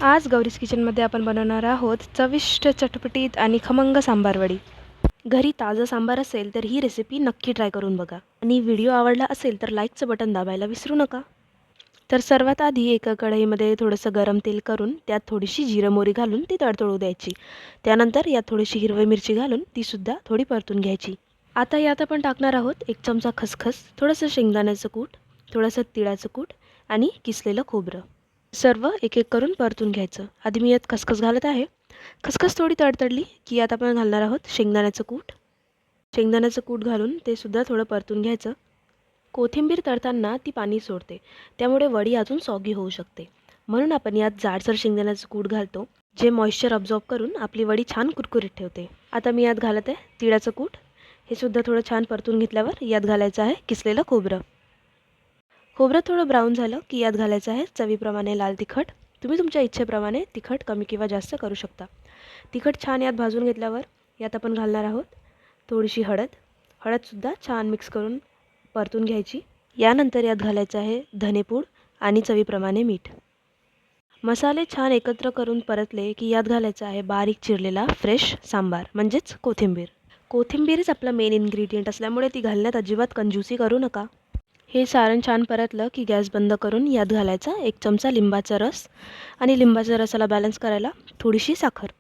आज गौरीज किचनमध्ये आपण बनवणार आहोत चविष्ट, चटपटीत आणि खमंग सांबार वडी। घरी ताजं सांबार असेल तर ही रेसिपी नक्की ट्राय करून बघा आणि व्हिडिओ आवडला असेल तर लाईकचं बटन दाबायला विसरू नका। तर सर्वात आधी एका कढईमध्ये थोडंसं गरम तेल करून त्यात थोडीशी जिरं मोहरी घालून ती तडतडू द्यायची। त्यानंतर यात थोडीशी हिरवी मिरची घालून ती सुद्धा थोडी परतून घ्यायची। आता यात आपण टाकणार आहोत 1 चमचा खसखस, थोडंसं शेंगदाण्याचं कूट, थोडंसं तिळाचं कूट आणि किसलेलं खोबरं। सर्व एक एक करून परतून घ्यायचं। आधी मी यात खसखस घालत आहे। खसखस थोडी तडतडली की यात आपण घालणार आहोत शेंगदाण्याचं कूट। शेंगदाण्याचं कूट घालून ते सुद्धा थोडं परतून घ्यायचं। कोथिंबीर तळताना ती पाणी सोडते, त्यामुळे वडी अजून सॉगी होऊ शकते, म्हणून आपण यात जाडसर शेंगदाण्याचं कूट घालतो, जे मॉइश्चर अब्झॉर्ब करून आपली वडी छान कुरकुरीत ठेवते। आता मी यात घालत आहे तिळाचं कूट। हे सुद्धा थोडं छान परतून घेतल्यावर यात घालायचं आहे किसलेलं खोबरं। खोबरं थोडं ब्राऊन झालं की यात घालायचं आहे चवीप्रमाणे लाल तिखट। तुम्ही तुमच्या इच्छेप्रमाणे तिखट कमी किंवा जास्त करू शकता। तिखट छान यात भाजून घेतल्यावर यात आपण घालणार आहोत थोडीशी हळद। हळदसुद्धा छान मिक्स करून परतून घ्यायची। यानंतर यात घालायचं आहे धनेपूड आणि चवीप्रमाणे मीठ। मसाले छान एकत्र करून परतले की यात घालायचं आहे बारीक चिरलेला फ्रेश सांबार म्हणजेच कोथिंबीर। कोथिंबीरच आपला मेन इन्ग्रेडियंट असल्यामुळे ती घालण्यात अजिबात कंजूसी करू नका। हे सारण छान परतलं की गॅस बंद करून यात घालायचा 1 चमचा लिंबाचा रस आणि लिंबाच्या रसाला बॅलन्स करायला थोडीशी साखर।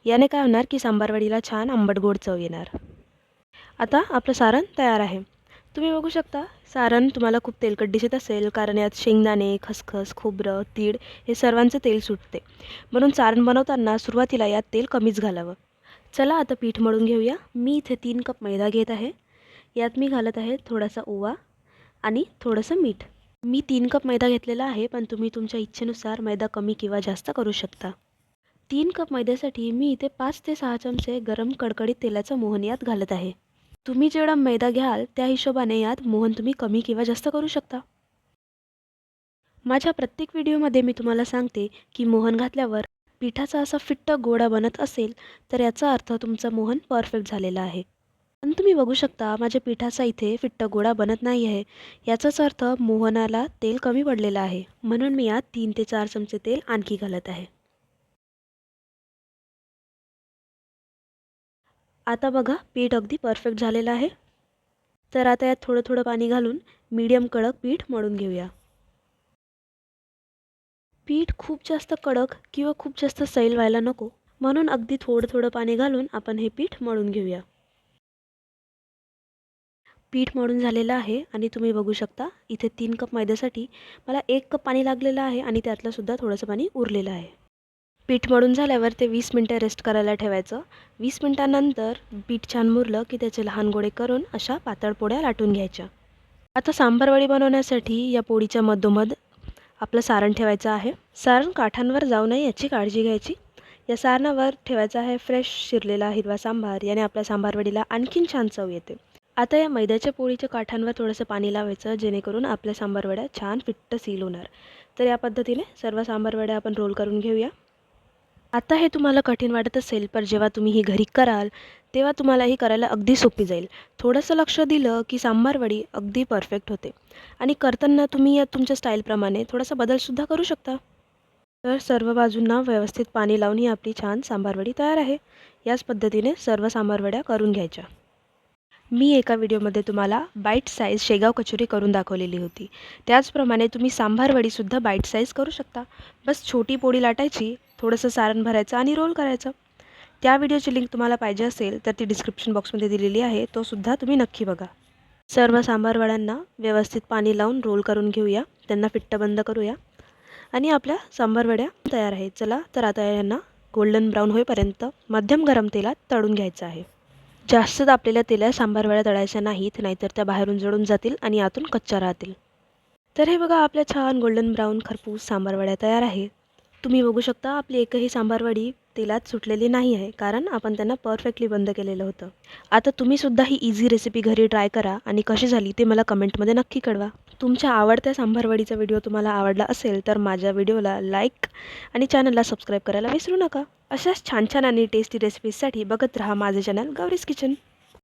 याने काय होणार की सांबार वडीला छान आंबट गोड चव येणार। आता आपलं सारण तयार आहे। तुम्ही बघू शकता सारण तुम्हाला खूप तेलकट दिसत असेल, कारण यात शेंगदाणे, खसखस, खोबरं, तीळ हे सर्वांचं तेल सुटते, म्हणून सारण बनवताना सुरुवातीला यात तेल कमीच घालावं। चला आता पीठ मळून घेऊया। मी इथे 3 कप मैदा घेत आहे। यात मी घालत आहे थोडासा ओवा आणि थोडंसं मीठ। मी 3 कप मैदा घेतलेला आहे, पण तुम्ही तुमच्या इच्छेनुसार मैदा कमी किंवा जास्त करू शकता। 3 कप मैद्यासाठी मी इथे 5 ते 6 चमचे गरम कडकडीत तेलाचं मोहन यात घालत आहे। तुम्ही जेवढा मैदा घ्याल त्या हिशोबाने यात मोहन तुम्ही कमी किंवा जास्त करू शकता। माझ्या प्रत्येक व्हिडिओमध्ये मी तुम्हाला सांगते की मोहन घातल्यावर पिठाचा असा फिट्ट गोळा बनत असेल तर याचा अर्थ तुमचं मोहन परफेक्ट झालेलं आहे। पण तुम्ही बघू शकता माझ्या पिठाचा इथे फिट्ट गोळा बनत नाही आहे, याचाच अर्थ मोहनाला तेल कमी पडलेलं आहे, म्हणून मी यात 3 ते 4 चमचे तेल आणखी घालत आहे। आता बघा पीठ अगदी परफेक्ट झालेलं आहे। तर आता यात थोडं थोडं पाणी घालून मीडियम कडक पीठ मळून घेऊया। पीठ खूप जास्त कडक किंवा खूप जास्त सैल व्हायला नको, म्हणून अगदी थोडं थोडं पाणी घालून आपण हे पीठ मळून घेऊया। पीठ मळून झालेलं आहे आणि तुम्ही बघू शकता इथे 3 कप मैद्यासाठी मला 1 कप पाणी लागलेलं आहे आणि त्यातलं सुद्धा थोडंसं पाणी उरलेलं आहे। पीठ मळून झाल्यावर ते 20 मिनिटं रेस्ट करायला ठेवायचं। 20 मिनिटांनंतर पीठ छान मुरलं की त्याचे लहान गोळे करून अशा पातळ पोळ्या लाटून घ्यायच्या। आता सांबार वडी बनवण्यासाठी या पोळीच्या मधोमध आपलं सारण ठेवायचं आहे। सारण काठांवर जाऊ नये याची काळजी घ्यायची। या सारणावर ठेवायचा आहे फ्रेश चिरलेला हिरवा सांबार, याने आपल्या सांबार वडीला आणखीन छान चव येते। आता या मैद्याच्या पोळीच्या काठांवर थोडंसं पाणी लावायचं, जेणेकरून आपल्या सांबार वड्या छान फिट्ट सील होणार। तर या पद्धतीने सर्व सांबार वड्या आपण रोल करून घेऊया। आता हे तुम्हाला कठीण वाटत असेल, पण जेव्हा तुम्ही ही घरी कराल तेव्हा तुम्हाला ही करायला अगदी सोपी जाईल। थोडंसं लक्ष दिलं की सांबार वडी अगदी परफेक्ट होते आणि करताना तुम्ही या तुमच्या स्टाईलप्रमाणे थोडासा बदलसुद्धा करू शकता। तर सर्व बाजूंना व्यवस्थित पाणी लावून ही आपली छान सांबार वडी तयार आहे। याच पद्धतीने सर्व सांबार वड्या करून घ्यायच्या। मी एका व्हिडिओमध्ये तुम्हाला बाईट साईज शेगाव कचोरी करून दाखवलेली होती, त्याचप्रमाणे तुम्ही सांबार वडीसुद्धा बाईट साईज करू शकता। बस छोटी पोळी लाटायची, थोडंसं सारण भरायचं आणि रोल करायचं। त्या व्हिडिओची लिंक तुम्हाला पाहिजे असेल तर ती डिस्क्रिप्शन बॉक्समध्ये दिलेली आहे, तो सुद्धा तुम्ही नक्की बघा। सर्व सांबार वड्यांना व्यवस्थित पाणी लावून रोल करून घेऊया, त्यांना फिट्ट बंद करूया आणि आपल्या सांबार वड्या तयार आहेत। चला तर आता यांना गोल्डन ब्राऊन होईपर्यंत मध्यम गरम तेलात तळून घ्यायचं आहे। जास्त तापलेल्या तेलात सांबार वड्या तळायच्या नाहीत, नाहीतर त्या बाहेरून जळून जातील आणि आतून कच्च्या राहतील। तर हे बघा आपल्या छान गोल्डन ब्राऊन खरपूस सांबार वड्या तयार आहेत। तुम्ही बघू शकता आपली एकही सांबार वडी तेलात सुटलेली नाही आहे, कारण आपण त्यांना परफेक्टली बंद केलेलं होतं। आता तुम्हीसुद्धा ही इझी रेसिपी घरी ट्राय करा आणि कशी झाली ते मला कमेंटमध्ये नक्की कळवा। तुमच्या आवडत्या सांबार वडीचा व्हिडिओ तुम्हाला आवडला असेल तर माझ्या व्हिडिओला लाईक आणि चॅनलला सबस्क्राईब करायला विसरू नका। अशाच छान छान आणि टेस्टी रेसिपीजसाठी बघत राहा माझे चॅनल गौरीज किचन।